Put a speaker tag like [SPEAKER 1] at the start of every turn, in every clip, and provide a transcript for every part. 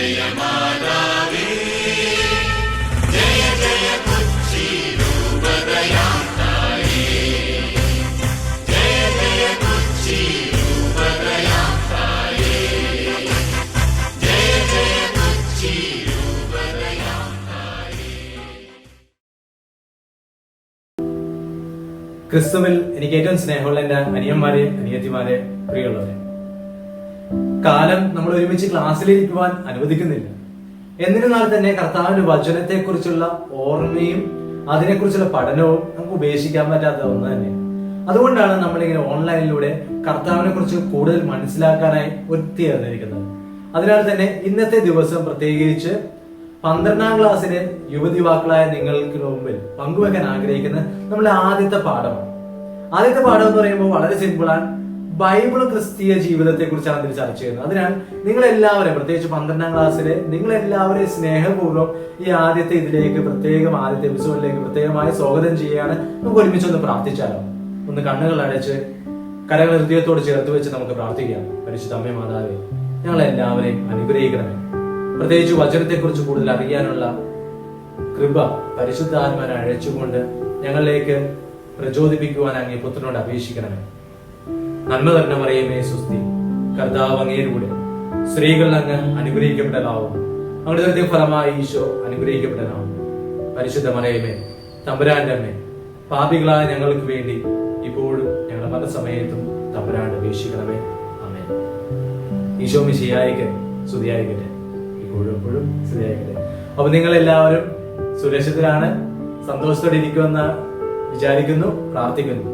[SPEAKER 1] ജയ മാതാവേ ജയ ജയ കൊച്ചി രൂപതയാം തായേ ജയ ജയ കൊച്ചി രൂപതയാം തായേ ജയ ജയ കൊച്ചി രൂപതയാം തായേ.
[SPEAKER 2] ക്രിസ്തുവിൽ എനിക്ക് ഏറ്റവും സ്നേഹമുള്ള എന്റെ അനിയന്മാരെ, അനിയത്തിമാരെ, പ്രിയമുള്ളവരെ, കാലം നമ്മൾ ഒരുമിച്ച് ക്ലാസ്സിലിരിക്കുവാൻ അനുവദിക്കുന്നില്ല. എന്നിരുന്നാൽ തന്നെ കർത്താവിന്റെ വചനത്തെക്കുറിച്ചുള്ള ഓർമ്മയും അതിനെക്കുറിച്ചുള്ള പഠനവും നമുക്ക് ഉപേക്ഷിക്കാൻ പറ്റാത്ത ഒന്ന് തന്നെയാണ്. അതുകൊണ്ടാണ് നമ്മളിങ്ങനെ ഓൺലൈനിലൂടെ കർത്താവിനെ കുറിച്ച് കൂടുതൽ മനസ്സിലാക്കാനായി ഒത്തുചേർന്നിരിക്കുന്നത്. അതിനാൽ തന്നെ ഇന്നത്തെ ദിവസം പ്രത്യേകിച്ച് 12ാം ക്ലാസ്സിലെ യുവതിവാക്കളായ നിങ്ങൾക്ക് മുമ്പിൽ പങ്കുവെക്കാൻ ആഗ്രഹിക്കുന്ന നമ്മുടെ ആദ്യത്തെ പാഠമാണ്. ആദ്യത്തെ പാഠം എന്ന് പറയുമ്പോൾ വളരെ സിമ്പിളാണ്. ബൈബിളും ക്രിസ്തീയ ജീവിതത്തെ കുറിച്ചാണ് ഇതിൽ ചർച്ച ചെയ്യുന്നത്. അതിനാൽ നിങ്ങളെല്ലാവരും, പ്രത്യേകിച്ച് 12ാം ക്ലാസ്സിലെ നിങ്ങളെല്ലാവരെയും സ്നേഹപൂർവ്വം ഈ ആദ്യത്തെ എപ്പിസോഡിലേക്ക് പ്രത്യേകമായി സ്വാഗതം ചെയ്യുകയാണ്. നമുക്ക് ഒരുമിച്ചൊന്ന് പ്രാർത്ഥിച്ചാലോ? ഒന്ന് കണ്ണുകൾ അടച്ച് കരങ്ങൾ ഹൃദയത്തോട് ചേർത്ത് വെച്ച് നമുക്ക് പ്രാർത്ഥിക്കാം. പരിശുദ്ധ അമ്മേ മാതാവേ, ഞങ്ങളെല്ലാവരെയും അനുഗ്രഹിക്കണമേ. പ്രത്യേകിച്ച് വചനത്തെക്കുറിച്ച് കൂടുതൽ അറിയാനുള്ള കൃപ പരിശുദ്ധാത്മാവിനെ അഴച്ചുകൊണ്ട് ഞങ്ങളിലേക്ക് പ്രചോദിപ്പിക്കുവാൻ അങ്ങേ പുത്രനോട് അപേക്ഷിക്കണമേ. നന്മ തന്നെ മറിയമേ സ്വസ്തി, കർത്താവ് അങ്ങേരുടെ സ്ത്രീകൾ അങ്ങ് അനുഗ്രഹിക്കപ്പെട്ടതാവും, അങ്ങയുടെ ഫലമായി ഈശോ അനുഗ്രഹിക്കപ്പെട്ടതാവും. പരിശുദ്ധ മറിയമേ തമ്പുരാന്റെ അമ്മേ, പാപികളായ ഞങ്ങൾക്ക് വേണ്ടി ഇപ്പോഴും ഞങ്ങളുടെ പല സമയത്തും തമ്പുരാന്റെ അപേക്ഷിക്കണമേ. ആമേൻ. ഈശോ മിശിഹായിക്ക് സ്തുതിയായിരിക്കട്ടെ, ഇപ്പോഴും എപ്പോഴും സ്തുതിയായിരിക്കട്ടെ. അപ്പൊ നിങ്ങൾ എല്ലാവരും സുരക്ഷിതരാണ്, സന്തോഷത്തോടെ ഇരിക്കുമെന്ന് വിചാരിക്കുന്നു, പ്രാർത്ഥിക്കുന്നു.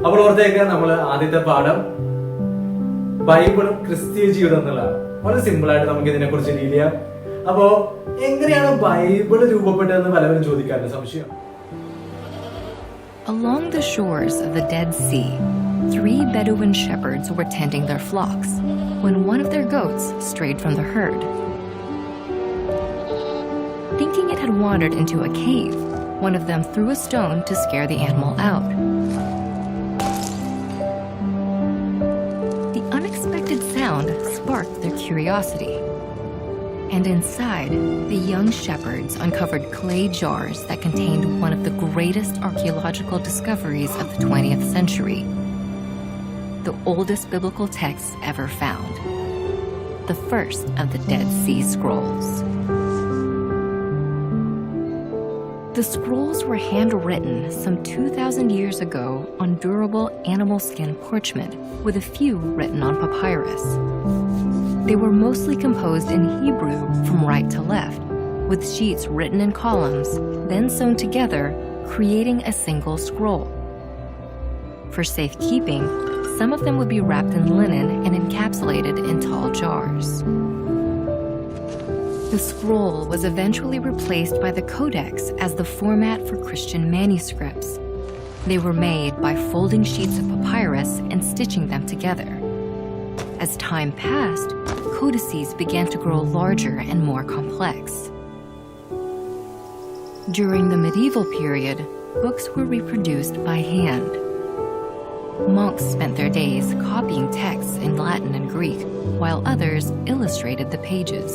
[SPEAKER 2] അപ്പോൾ ഓർത്തേക്ക് നമ്മൾ ആദ്യത്തെ പാഠം ബൈബിളും ക്രിസ്തീയ ജീവിതം എന്നുള്ളതാണ്. വളരെ സിമ്പിൾ ആയിട്ട് നമുക്ക് ഇതിനെ കുറിച്ച് ഡീൽ ചെയ്യാം. അപ്പോ എങ്ങനെയാണ് ബൈബിള് രൂപപ്പെട്ടതെന്ന് പലവരും ചോദിക്കാറുണ്ട്, സംശയം.
[SPEAKER 3] Along the shores of the Dead Sea, 3 Bedouin shepherds were tending their flocks when one of their goats strayed from the herd. Thinking it had wandered into a cave, one of them threw a stone to scare the animal out. The unexpected sound sparked their curiosity, and inside, the young shepherds uncovered clay jars that contained one of the greatest archaeological discoveries of the 20th century, the oldest biblical texts ever found, the first of the Dead Sea Scrolls. The scrolls were handwritten some 2,000 years ago on durable animal skin parchment, with a few written on papyrus. They were mostly composed in Hebrew from right to left, with sheets written in columns, then sewn together, creating a single scroll. For safekeeping, some of them would be wrapped in linen and encapsulated in tall jars. The scroll was eventually replaced by the Codex as the format for Christian manuscripts. They were made by folding sheets of papyrus and stitching them together. As time passed, codices began to grow larger and more complex. During the medieval period, books were reproduced by hand. Monks spent their days copying texts in Latin and Greek, while others illustrated the pages.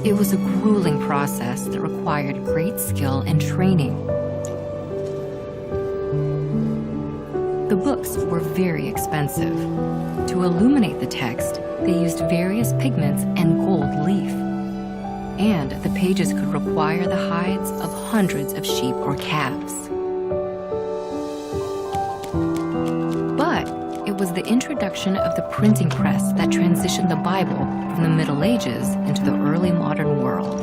[SPEAKER 3] It was a grueling process that required great skill and training. The books were very expensive. To illuminate the text, they used various pigments and gold leaf. And the pages could require the hides of hundreds of sheep or calves. But it was the introduction of the printing press that transitioned the Bible from the Middle Ages into the early modern world.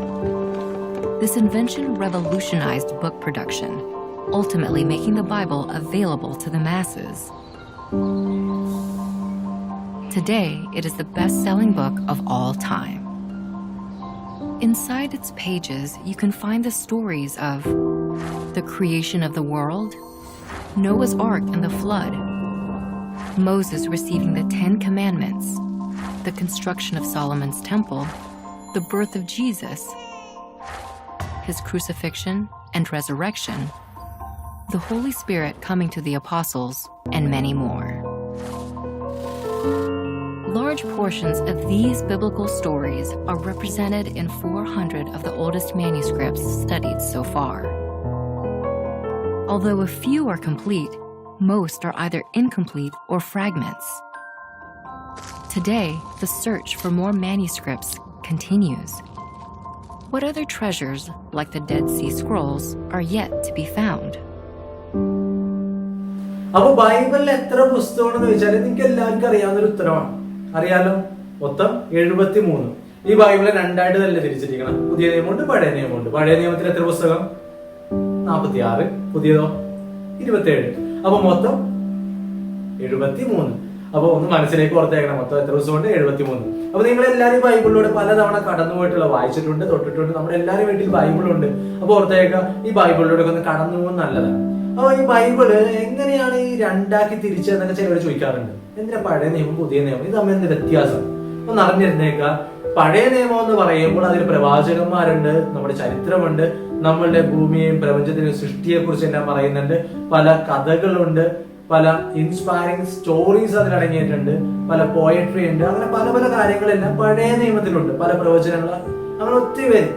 [SPEAKER 3] This invention revolutionized book production, ultimately making the Bible available to the masses. Today, it is the best-selling book of all time. Inside its pages, you can find the stories of the creation of the world, Noah's Ark and the flood, Moses receiving the 10 Commandments, the construction of Solomon's temple, the birth of Jesus, his crucifixion and resurrection, the Holy Spirit coming to the apostles, and many more. Large portions of these biblical stories are represented in 400 of the oldest manuscripts studied so far. Although a few are complete, most are either incomplete or fragments. Today, the search for more manuscripts continues. What other treasures, like the Dead Sea Scrolls, are yet to be found?
[SPEAKER 2] അപ്പൊ ബൈബിളിൽ എത്ര പുസ്തകമാണെന്ന് വെച്ചാൽ നിങ്ങൾക്ക് എല്ലാവർക്കും അറിയാവുന്ന ഒരു ഉത്തരമാണ്. അറിയാലോ, മൊത്തം 73. ഈ ബൈബിളെ രണ്ടായിട്ട് തന്നെ തിരിച്ചിരിക്കണം. പുതിയ നിയമമുണ്ട്, പഴയ നിയമമുണ്ട്. പഴയ നിയമത്തിൽ എത്ര പുസ്തകം? 46. പുതിയതോ 27. അപ്പൊ മൊത്തം 73. അപ്പൊ ഒന്ന് മനസ്സിലേക്ക് ഓർത്തേക്കണം, മൊത്തം എത്ര ദിവസമുണ്ട്? 73. അപ്പൊ നിങ്ങൾ എല്ലാവരും ബൈബിളിലൂടെ പലതവണ കടന്നുപോയിട്ടുള്ള, വായിച്ചിട്ടുണ്ട്, തൊട്ടിട്ടുണ്ട്. നമ്മുടെ എല്ലാവരും വീട്ടിൽ ബൈബിളുണ്ട്. അപ്പൊ ഓർത്തേക്ക, ഈ ബൈബിളിലൂടെ ഒന്ന് കടന്നു പോകുന്നത് നല്ലതാണ്. അപ്പൊ ഈ ബൈബിള് എങ്ങനെയാണ് ഈ രണ്ടാക്കി തിരിച്ചതെന്നൊക്കെ ചിലവർ ചോദിക്കാറുണ്ട്. എന്തിനാ പഴയ നിയമം പുതിയ നിയമം, ഇത് തമ്മിൽ എന്ത് വ്യത്യാസം? ഒന്ന് അറിഞ്ഞിരുന്നേക്ക. പഴയ നിയമം എന്ന് പറയുമ്പോൾ അതിൽ പ്രവാചകന്മാരുണ്ട്, നമ്മുടെ ചരിത്രമുണ്ട്, നമ്മളുടെ ഭൂമിയെയും പ്രപഞ്ചത്തിനെയും സൃഷ്ടിയെ കുറിച്ച് എല്ലാം പറയുന്നുണ്ട്, പല കഥകളുണ്ട്, പല ഇൻസ്പയറിംഗ് സ്റ്റോറീസ് അതിലടങ്ങിയിട്ടുണ്ട്, പല പോയട്രി ഉണ്ട്, അങ്ങനെ പല പല കാര്യങ്ങളെല്ലാം പഴയ നിയമത്തിലുണ്ട്, പല പ്രവചനങ്ങൾ, അങ്ങനെ ഒത്തിരി പേര്.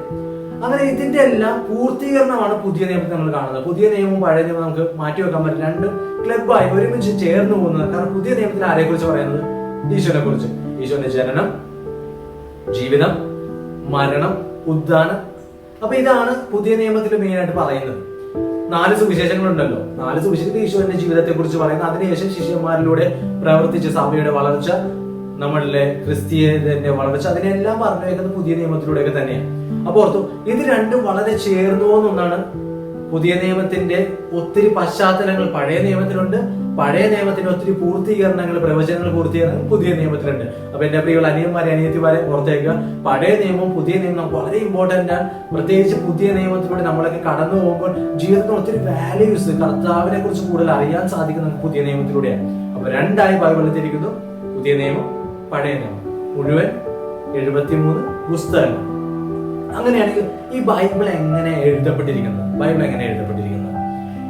[SPEAKER 2] അങ്ങനെ ഇതിന്റെ എല്ലാം പൂർത്തീകരണമാണ് പുതിയ നിയമത്തിൽ നമ്മൾ കാണുന്നത്. പുതിയ നിയമവും പഴയ നിയമവും നമുക്ക് മാറ്റി വെക്കാൻ പറ്റില്ല, രണ്ട് ക്ലബായി ഒരുമിച്ച് ചേർന്ന് പോകുന്നത്. കാരണം പുതിയ നിയമത്തിൽ ആരെ കുറിച്ച് പറയുന്നത്? ഈശോനെ കുറിച്ച്. ഈശോന്റെ ജനനം, ജീവിതം, മരണം, ഉദ്ധാനം. അപ്പൊ ഇതാണ് പുതിയ നിയമത്തിൽ മെയിൻ ആയിട്ട് പറയുന്നത്. 4 സുവിശേഷങ്ങളുണ്ടല്ലോ. 4 സുവിശേഷത്തിൽ ഈശോന്റെ ജീവിതത്തെ കുറിച്ച് പറയുന്നത്. അതിനുശേഷം ശിഷ്യന്മാരിലൂടെ പ്രവർത്തിച്ച സഭയുടെ വളർച്ച, നമ്മളിലെ ക്രിസ്തീയതയുടെ വളർച്ച, അതിനെല്ലാം പറഞ്ഞു വെക്കുന്നത് പുതിയ നിയമത്തിലൂടെയൊക്കെ തന്നെയാണ്. അപ്പൊ ഓർത്തു, ഇത് രണ്ടും വളരെ ചേർന്നു പോകുന്നൊന്നാണ്. പുതിയ നിയമത്തിന്റെ ഒത്തിരി പശ്ചാത്തലങ്ങൾ പഴയ നിയമത്തിലുണ്ട്, പഴയ നിയമത്തിന്റെ ഒത്തിരി പൂർത്തീകരണങ്ങൾ, പ്രവചനങ്ങൾ പൂർത്തീകരണങ്ങൾ പുതിയ നിയമത്തിലുണ്ട്. അപ്പൊ എന്റെ പ്രിയകൾ അനിയന്മാരെ, അനിയത്തിമാരെ ഓർത്തേക്കുക, പഴയ നിയമവും പുതിയ നിയമവും വളരെ ഇമ്പോർട്ടന്റ് ആണ്. പ്രത്യേകിച്ച് പുതിയ നിയമത്തിലൂടെ നമ്മളൊക്കെ കടന്നു പോകുമ്പോൾ ജീവിതത്തിന് ഒത്തിരി വാല്യൂസ്, കർത്താവിനെ കുറിച്ച് കൂടുതൽ അറിയാൻ സാധിക്കുന്നത് പുതിയ നിയമത്തിലൂടെയാണ്. അപ്പൊ രണ്ടായി ബൈബിളിൽ തിരിക്കുന്നു, പുതിയ നിയമം, പഴയ നിയമം. മുഴുവൻ 73 പുസ്തകങ്ങൾ. അങ്ങനെയാണെങ്കിൽ ഈ ബൈബിൾ എങ്ങനെ എഴുതപ്പെട്ടിരിക്കുന്നത്? ബൈബിൾ എങ്ങനെ എഴുതപ്പെട്ടിരിക്കുന്നത്?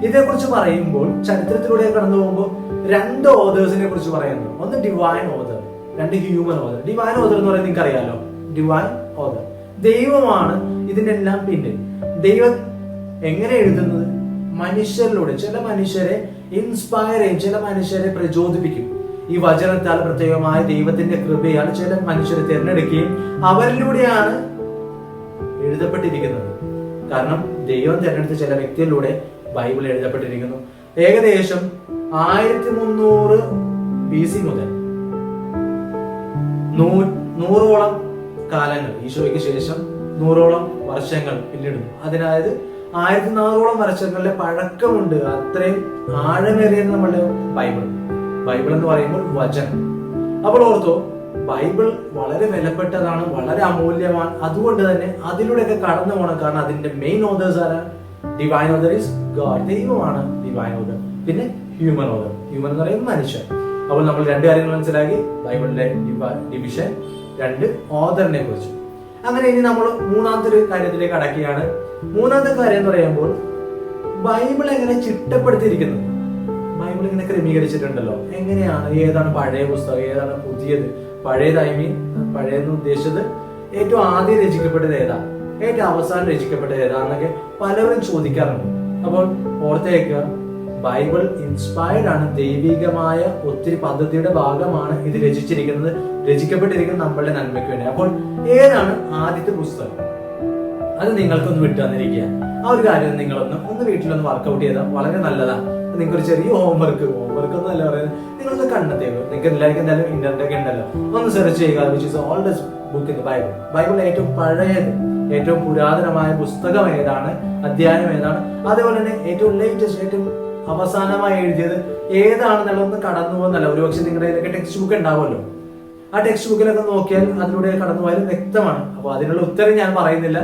[SPEAKER 2] ഇതേക്കുറിച്ച് പറയുമ്പോൾ ചരിത്രത്തിലൂടെ കടന്നു പോകുമ്പോൾ 2 ഓതേഴ്സിനെ കുറിച്ച് പറയുന്നു. ഒന്ന് divine author, 2 human author. Divine author എന്ന് പറയുന്നത് നിങ്ങൾക്ക് അറിയാലോ, ഡിവൈൻ ഓതർ ദൈവമാണ് ഇതിന്റെ എല്ലാം പിന്നിൽ. ദൈവം എങ്ങനെ എഴുതുന്നത്? മനുഷ്യരിലൂടെ. ചില മനുഷ്യരെ ഇൻസ്പയർ ചെയ്യും, ചില മനുഷ്യരെ പ്രചോദിപ്പിക്കും. ഈ വചനത്താൽ പ്രത്യേകമായ ദൈവത്തിന്റെ കൃപയാൽ ചില മനുഷ്യരെ തിരഞ്ഞെടുക്കുകയും അവരിലൂടെയാണ് എഴുതപ്പെട്ടിരിക്കുന്നത്. കാരണം ദൈവം തിരഞ്ഞെടുത്ത ചില വ്യക്തികളിലൂടെ ബൈബിൾ എഴുതപ്പെട്ടിരിക്കുന്നു. ഏകദേശം 1300 BC മുതൽ 100ഓളം കാലങ്ങൾ, ഈശോയ്ക്ക് ശേഷം 100ഓളം വർഷങ്ങൾ പിന്നിടുന്നു. അതായത് 1400ഓളം വർഷങ്ങളിലെ പഴക്കമുണ്ട്. അത്രയും ആഴമേറിയ നമ്മളുടെ ബൈബിൾ. ബൈബിൾ എന്ന് പറയുമ്പോൾ വചനം. അപ്പോൾ ഓർത്തോ, ബൈബിൾ വളരെ വിലപ്പെട്ടതാണ്, വളരെ അമൂല്യമാണ്. അതുകൊണ്ട് തന്നെ അതിലൂടെയൊക്കെ കടന്നു പോകണം. കാരണം അതിന്റെ മെയിൻ ഓതേഴ്സ് ആരാണ്? ഡിവൈൻ ഓതർ ഈസ് ഗോഡ്, ദൈവമാണ് ഡിവൈൻ ഓതർ. പിന്നെ ഹ്യൂമൻ ഓതർ, ഹ്യൂമൻ എന്ന് പറയുന്നത് മനുഷ്യൻ. അപ്പോൾ നമ്മൾ 2 കാര്യങ്ങൾ മനസ്സിലാക്കി, ബൈബിളിന്റെ ഡിവിഷൻ, 2 ഓതറിനെ കുറിച്ച്. അങ്ങനെ ഇനി നമ്മൾ മൂന്നാമത്തെ ഒരു കാര്യത്തിലേക്ക് അടക്കുകയാണ്. മൂന്നാമത്തെ കാര്യം എന്ന് പറയുമ്പോൾ ബൈബിൾ എങ്ങനെ ചിട്ടപ്പെടുത്തിയിരിക്കുന്നത്. ബൈബിൾ ഇങ്ങനെ ക്രമീകരിച്ചിട്ടുണ്ടല്ലോ. എങ്ങനെയാണ്, ഏതാണ് പഴയ പുസ്തകം, ഏതാണ് പുതിയത്? പഴയത് ഐ മീൻ, പഴയെന്ന് ഉദ്ദേശിച്ചത് ഏറ്റവും ആദ്യം രചിക്കപ്പെട്ടത് ഏതാ, ഏറ്റവും അവസാനം രചിക്കപ്പെട്ടത് ഏതാന്നൊക്കെ പലവരും ചോദിക്കാറുണ്ട്. അപ്പോൾ ഓർത്തേക്ക്, ബൈബിൾ ഇൻസ്പയർഡ് ആണ്, ദൈവികമായ ഒത്തിരി പദ്ധതിയുടെ ഭാഗമാണ് ഇത് രചിച്ചിരിക്കുന്നത്, രചിക്കപ്പെട്ടിരിക്കുന്നത് നമ്മളുടെ നന്മയ്ക്ക് വേണ്ടി. അപ്പോൾ ഏതാണ് ആദ്യത്തെ പുസ്തകം? അത് നിങ്ങൾക്കൊന്ന് വിട്ടു തന്നിരിക്കുക. ആ ഒരു കാര്യം നിങ്ങളൊന്ന് വീട്ടിലൊന്ന് വർക്ക്ഔട്ട് ചെയ്താൽ വളരെ നല്ലതാണ്. നിങ്ങൾക്ക് ഒരു ചെറിയ ഹോംവർക്ക് ഒന്നും അല്ല പറയുന്നത്, നിങ്ങളൊന്ന് കണ്ടെത്തിയുള്ളൂ. നിങ്ങൾക്ക് എല്ലാവർക്കും എന്തായാലും ഇന്റർനെറ്റ് ഒക്കെ ഉണ്ടല്ലോ, ഒന്ന് സെർച്ച് ചെയ്യുക. Which is oldest book in the Bible. Bible ഏറ്റവും പഴയത്, ഏറ്റവും പുരാതനമായ പുസ്തകം ഏതാണ്, അധ്യായം ഏതാണ്, അതേപോലെ തന്നെ ഏറ്റവും ലേറ്റസ്റ്റ്, ഏറ്റവും അവസാനമായി എഴുതിയത് ഏതാണെന്നുള്ള ഒന്ന് കടന്നു പോകുന്നല്ല. ഒരുപക്ഷെ നിങ്ങളുടെ കയ്യിലൊക്കെ ടെക്സ്റ്റ് ബുക്ക് ഉണ്ടാവുമല്ലോ, ആ ടെക്സ്റ്റ് ബുക്കിലൊക്കെ നോക്കിയാൽ അതിലൂടെ കടന്നു പോയാലും വ്യക്തമാണ്. അപ്പൊ അതിനുള്ള ഉത്തരം ഞാൻ പറയുന്നില്ല.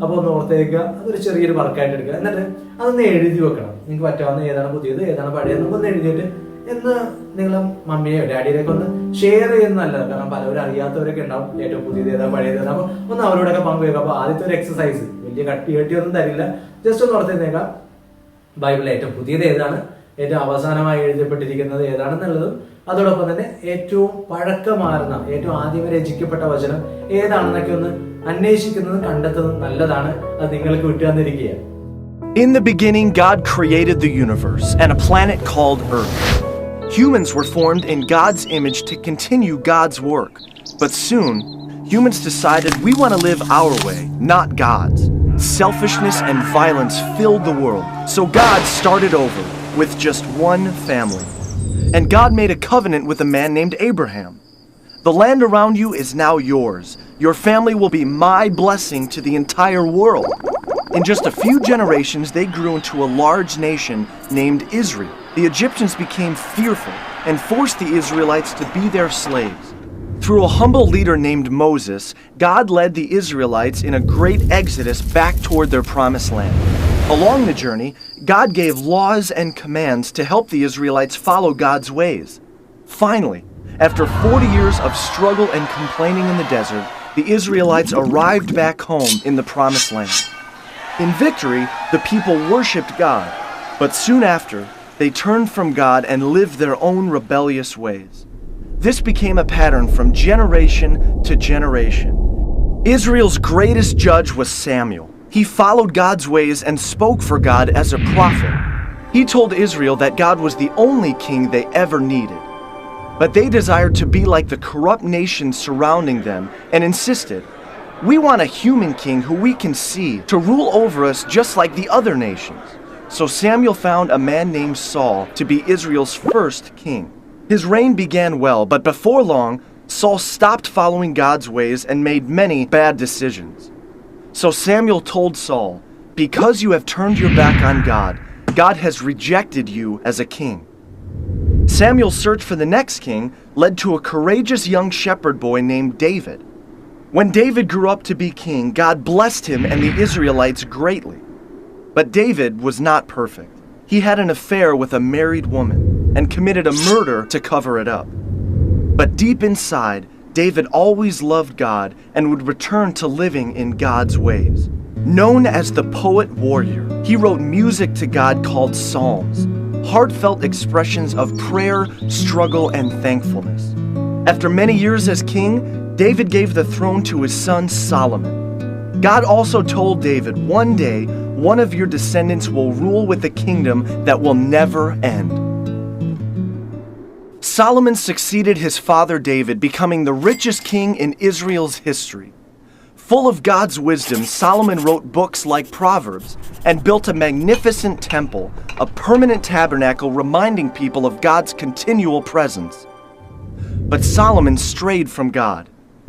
[SPEAKER 2] അപ്പൊ ഒന്ന് ഓർത്തേക്കുക, അതൊരു ചെറിയൊരു വർക്കായിട്ട് എടുക്കുക. എന്നിട്ട് അതൊന്ന് എഴുതി വെക്കണം. നിങ്ങൾക്ക് പറ്റാവുന്ന ഏതാണ് പുതിയത്, ഏതാണ് പഴയത് നമുക്കൊന്ന് എഴുതിയിട്ട് എന്ന് നിങ്ങളെ മമ്മിയോ ഡാഡിയിലേക്ക് ഒന്ന് ഷെയർ ചെയ്യുന്നത് നല്ലതാണ്. കാരണം പലവരും അറിയാത്തവരൊക്കെ ഉണ്ടാവും, ഏറ്റവും പുതിയത് ഏതാ പഴയത് ഏതാ. അപ്പൊ ഒന്ന് അവരോടൊക്കെ പങ്കുവെക്കുക. അപ്പൊ ആദ്യത്തെ ഒരു എക്സസൈസ്, വലിയ കട്ടിയൊന്നും തരില്ല, ജസ്റ്റ് ഒന്ന് ഓർത്തേക്കാം ബൈബിളിലെ ഏറ്റവും പുതിയത് ഏതാണ്, ഏറ്റവും അവസാനമായി എഴുതപ്പെട്ടിരിക്കുന്നത് ഏതാണെന്നുള്ളതും അതോടൊപ്പം തന്നെ ഏറ്റവും പഴക്കമാർന്ന ഏറ്റവും ആദ്യമേ രചിക്കപ്പെട്ട വചനം ഏതാണെന്നൊക്കെ ഒന്ന് അന്വേഷിക്കുന്നതും കണ്ടെത്തുന്നതും നല്ലതാണ്. അത് നിങ്ങൾക്ക് വിട്ടുതന്നിരിക്കുക.
[SPEAKER 4] In the beginning, God created the universe and a planet called Earth. Humans were formed in God's image to continue God's work. But soon, humans decided we want to live our way, not God's. Selfishness and violence filled the world. So God started over with just one family. And God made a covenant with a man named Abraham. The land around you is now yours. Your family will be my blessing to the entire world. In just a few generations, they grew into a large nation named Israel. The Egyptians became fearful and forced the Israelites to be their slaves. Through a humble leader named Moses, God led the Israelites in a great exodus back toward their promised land. Along the journey, God gave laws and commands to help the Israelites follow God's ways. Finally, after 40 years of struggle and complaining in the desert, the Israelites arrived back home in the promised land. In victory, the people worshipped God, but soon after, they turned from God and lived their own rebellious ways. This became a pattern from generation to generation. Israel's greatest judge was Samuel. He followed God's ways and spoke for God as a prophet. He told Israel that God was the only king they ever needed. But they desired to be like the corrupt nations surrounding them and insisted, "We want a human king who we can see to rule over us just like the other nations." So Samuel found a man named Saul to be Israel's first king. His reign began well, but before long, Saul stopped following God's ways and made many bad decisions. So Samuel told Saul, "Because you have turned your back on God, God has rejected you as a king." Samuel's search for the next king led to a courageous young shepherd boy named David. When David grew up to be king, God blessed him and the Israelites greatly. But David was not perfect. He had an affair with a married woman and committed a murder to cover it up. But deep inside, David always loved God and would return to living in God's ways. Known as the poet warrior, he wrote music to God called psalms, heartfelt expressions of prayer, struggle, and thankfulness. After many years as king, David gave the throne to his son Solomon. God also told David, "One day, one of your descendants will rule with a kingdom that will never end." Solomon succeeded his father David, becoming the richest king in Israel's history. Full of God's wisdom, Solomon wrote books like Proverbs and built a magnificent temple, a permanent tabernacle reminding people of God's continual presence. But Solomon strayed from God,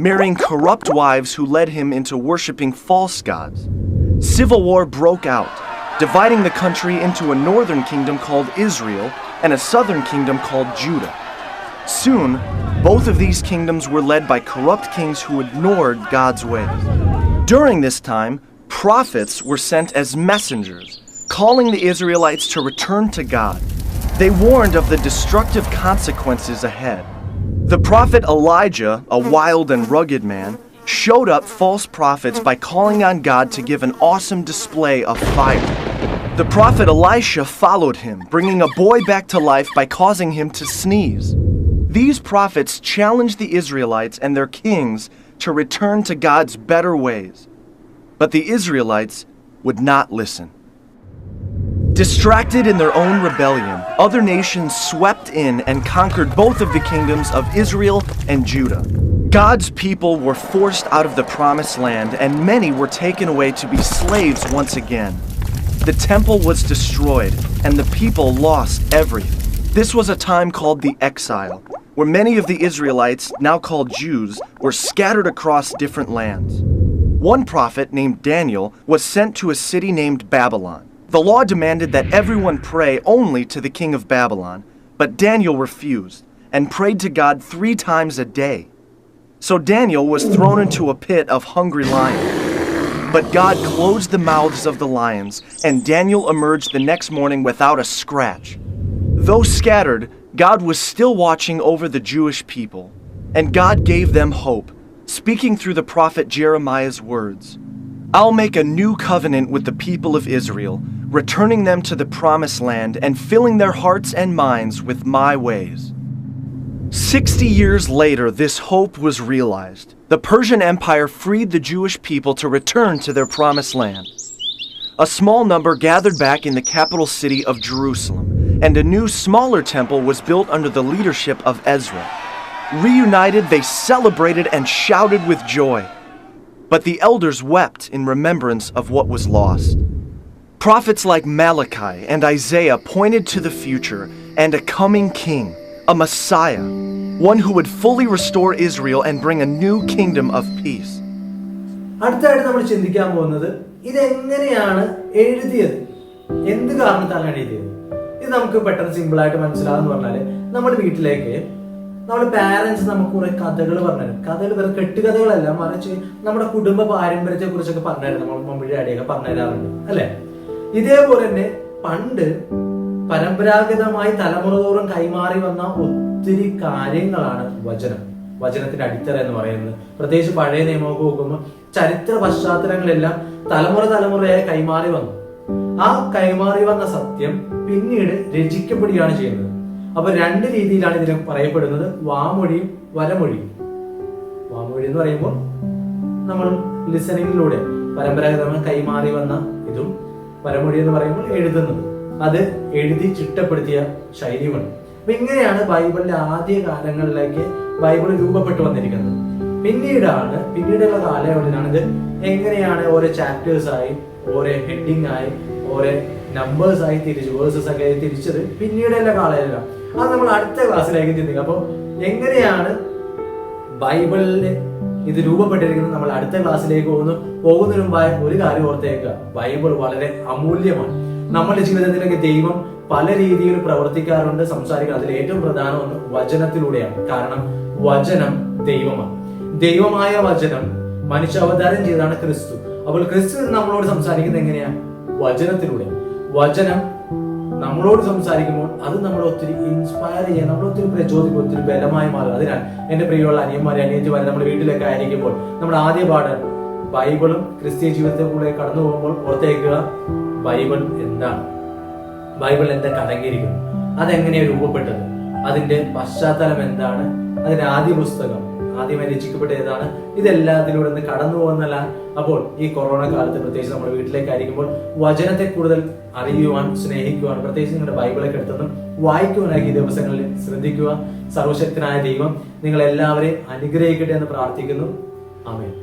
[SPEAKER 4] marrying corrupt wives who led him into worshiping false gods. Civil war broke out, dividing the country into a northern kingdom called Israel and a southern kingdom called Judah. Soon, both of these kingdoms were led by corrupt kings who ignored God's ways. During this time, prophets were sent as messengers, calling the Israelites to return to God. They warned of the destructive consequences ahead. The prophet Elijah, a wild and rugged man, showed up false prophets by calling on God to give an awesome display of fire. The prophet Elisha followed him, bringing a boy back to life by causing him to sneeze. These prophets challenged the Israelites and their kings to return to God's better ways. But the Israelites would not listen. Distracted in their own rebellion, other nations swept in and conquered both of the kingdoms of Israel and Judah. God's people were forced out of the promised land, and many were taken away to be slaves once again. The temple was destroyed, and the people lost everything. This was a time called the exile, where many of the Israelites, now called Jews, were scattered across different lands. One prophet named Daniel was sent to a city named Babylon. The law demanded that everyone pray only to the king of Babylon, but Daniel refused and prayed to God 3 times a day. So Daniel was thrown into a pit of hungry lions. But God closed the mouths of the lions, and Daniel emerged the next morning without a scratch. Though scattered, God was still watching over the Jewish people, and God gave them hope, speaking through the prophet Jeremiah's words, "I'll make a new covenant with the people of Israel, returning them to the promised land and filling their hearts and minds with my ways. 60 years later, this hope was realized. The Persian Empire freed the Jewish people to return to their promised land. A small number gathered back in the capital city of Jerusalem, and a new, smaller temple was built under the leadership of Ezra. Reunited, they celebrated and shouted with joy. But the elders wept in remembrance of what was lost. Prophets like Malachi and Isaiah pointed to the future and a coming king, a Messiah, one who would fully restore Israel and bring a new kingdom of peace.
[SPEAKER 2] അടുത്തായിട്ട് നമ്മൾ ചിന്തിക്കാൻ പോകുന്നത് ഇതെങ്ങനെയാണ് എഴുതിയത്, എന്ത് കാരണത്താലാണ് എഴുതിയത്. ഇത് നമുക്ക് പെട്ടെന്ന് സിമ്പിൾ ആയിട്ട് മനസ്സിലാകുന്ന പറഞ്ഞാല് നമ്മുടെ വീട്ടിലേക്ക് നമ്മുടെ പാരന്റ്സ് നമുക്ക് കുറെ കഥകൾ പറഞ്ഞുതരും. കഥകൾ വേറെ കെട്ടുകഥകളല്ല, മറിച്ച് നമ്മുടെ കുടുംബ പാരമ്പര്യത്തെ കുറിച്ചൊക്കെ പറഞ്ഞുതരും. നമ്മൾ മമ്മിയുടെ അടിയൊക്കെ പറഞ്ഞു തരാറുണ്ട് അല്ലെ. ഇതേപോലെ തന്നെ പണ്ട് പരമ്പരാഗതമായി തലമുറ തോറും കൈമാറി വന്ന ഒത്തിരി കാര്യങ്ങളാണ് വചനം, വചനത്തിന്റെ അടിത്തറ എന്ന് പറയുന്നത്. പ്രത്യേകിച്ച് പഴയ നിയമമൊക്കെ നോക്കുമ്പോൾ ചരിത്ര പശ്ചാത്തലങ്ങളെല്ലാം തലമുറയായി കൈമാറി വന്നു. ആ കൈമാറി വന്ന സത്യം പിന്നീട് രചിക്കപ്പെടുകയാണ് ചെയ്യുന്നത്. അപ്പൊ രണ്ട് രീതിയിലാണ് ഇതിനെ പറയപ്പെടുന്നത്, വാമൊഴിയും വരമൊഴിയും. വാമൊഴി എന്ന് പറയുമ്പോൾ നമ്മൾ ലിസണിങ്ങിലൂടെ പരമ്പരാഗതമായി കൈമാറി വന്ന ഇതും, വരമൊഴി എന്ന് പറയുമ്പോൾ എഴുതുന്നത്, അത് എഴുതി ചിട്ടപ്പെടുത്തിയ ശൈലിയുമുണ്ട്. അപ്പൊ ഇങ്ങനെയാണ് ബൈബിളിന്റെ ആദ്യ കാലങ്ങളിലേക്ക് ബൈബിൾ രൂപപ്പെട്ടു വന്നിരിക്കുന്നത്. പിന്നീടുള്ള കാലയളവിലാണ് ഇത് എങ്ങനെയാണ് ഓരോ ചാപ്റ്റേഴ്സ് ആയി, ഓരോ ഹെഡിങ് ആയി, ഓരോ നമ്പേഴ്സ് ആയി തിരിച്ചു, വേഴ്സസ് ഒക്കെ തിരിച്ചത് പിന്നീടുള്ള കാലയളവിലാണ്. അത് നമ്മൾ അടുത്ത ക്ലാസ്സിലേക്ക് ചിന്തിക്കാം. അപ്പോൾ എങ്ങനെയാണ് ബൈബിളില് ഇത് രൂപപ്പെട്ടിരിക്കുന്നത് നമ്മൾ അടുത്ത ക്ലാസ്സിലേക്ക് പോകുന്നതിന് മുമ്പായി ഒരു കാര്യം ഓർത്തേക്കുക, ബൈബിൾ വളരെ അമൂല്യമാണ്. നമ്മുടെ ജീവിതത്തിലേക്ക് ദൈവം പല രീതിയിൽ പ്രവർത്തിക്കാറുണ്ട്, സംസാരിക്കാറുണ്ട്. അതിൽ ഏറ്റവും പ്രധാനം ഒന്ന് വചനത്തിലൂടെയാണ്. കാരണം വചനം ദൈവമാണ്. ദൈവമായ വചനം മനുഷ്യാവതാരം ചെയ്താണ് ക്രിസ്തു. അപ്പോൾ ക്രിസ്തു നമ്മളോട് സംസാരിക്കുന്നത് എങ്ങനെയാ? വചനത്തിലൂടെ. വചനം നമ്മളോട് സംസാരിക്കുമ്പോൾ അത് നമ്മളെ ഒത്തിരി ഇൻസ്പയർ ചെയ്യാൻ, നമ്മളെ ഒത്തിരി പ്രചോദിക്കും, ഒത്തിരി ബലമായി മാറും. അതിനാൽ എന്റെ പ്രിയമുള്ള അനിയന്മാരെ, അനിയത്തിമാരെ, നമ്മുടെ വീട്ടിലൊക്കെ ആയിരിക്കുമ്പോൾ നമ്മുടെ ആദ്യ പാഠം ബൈബിളും ക്രിസ്തീയ ജീവിതത്തിലൂടെ കടന്നു പോകുമ്പോൾ ഓർത്തേക്കുക, ബൈബിൾ എന്താണ്, ബൈബിൾ എന്തൊക്കെ അടങ്ങിയിരിക്കുന്നു, അതെങ്ങനെയാണ് രൂപപ്പെട്ടത്, അതിന്റെ പശ്ചാത്തലം എന്താണ്, അതിന്റെ ആദ്യ പുസ്തകം ആദ്യമായി രചിക്കപ്പെട്ട ഏതാണ്, ഇതെല്ലാത്തിലൂടെ ഒന്ന് കടന്നു പോകുന്നല്ല. അപ്പോൾ ഈ കൊറോണ കാലത്ത് പ്രത്യേകിച്ച് നമ്മുടെ വീട്ടിലേക്കായിരിക്കുമ്പോൾ വചനത്തെ കൂടുതൽ അറിയുവാൻ, സ്നേഹിക്കുവാൻ, പ്രത്യേകിച്ച് നിങ്ങളുടെ ബൈബിളൊക്കെ എടുത്തൊന്നും വായിക്കുവാനായി ഈ ദിവസങ്ങളിൽ ശ്രദ്ധിക്കുക. സർവശക്തനായ ദൈവം നിങ്ങൾ എല്ലാവരെയും അനുഗ്രഹിക്കട്ടെ എന്ന് പ്രാർത്ഥിക്കുന്നു. ആമേൻ.